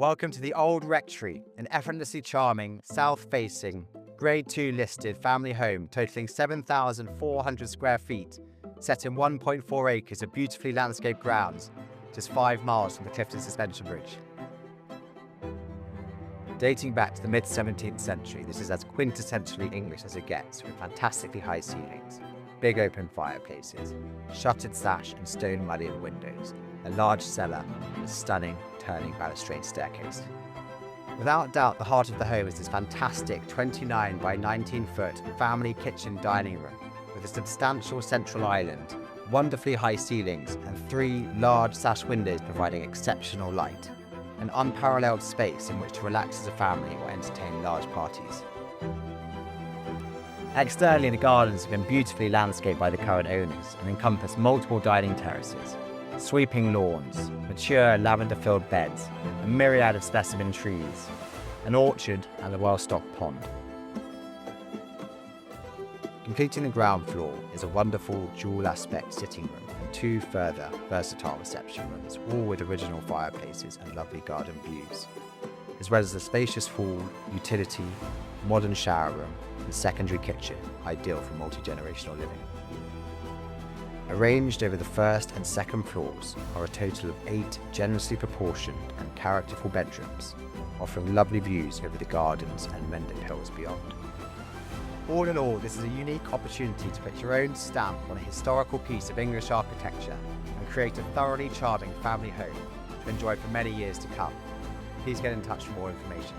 Welcome to the old Rectory, an effortlessly charming, south-facing, Grade 2 listed family home totaling 7,400 square feet, set in 1.4 acres of beautifully landscaped grounds, just 5 miles from the Clifton Suspension Bridge. Dating back to the mid-17th century, this is as quintessentially English as it gets, with fantastically high ceilings, big open fireplaces, shuttered sash and stone mullioned windows, a large cellar, and a stunning turning balustrade staircase. Without doubt, the heart of the home is this fantastic 29 by 19 foot family kitchen dining room with a substantial central island, wonderfully high ceilings, and 3 large sash windows providing exceptional light, an unparalleled space in which to relax as a family or entertain large parties. Externally, the gardens have been beautifully landscaped by the current owners and encompass multiple dining terraces, sweeping lawns, mature lavender-filled beds, a myriad of specimen trees, an orchard and a well-stocked pond. Completing the ground floor is a wonderful dual-aspect sitting room and 2 further versatile reception rooms, all with original fireplaces and lovely garden views, as well as a spacious hall, utility, modern shower room, and secondary kitchen, ideal for multi-generational living. Arranged over the first and second floors are a total of 8 generously proportioned and characterful bedrooms, offering lovely views over the gardens and Mendip Hills beyond. All in all, this is a unique opportunity to put your own stamp on a historical piece of English architecture and create a thoroughly charming family home to enjoy for many years to come. Please get in touch for more information.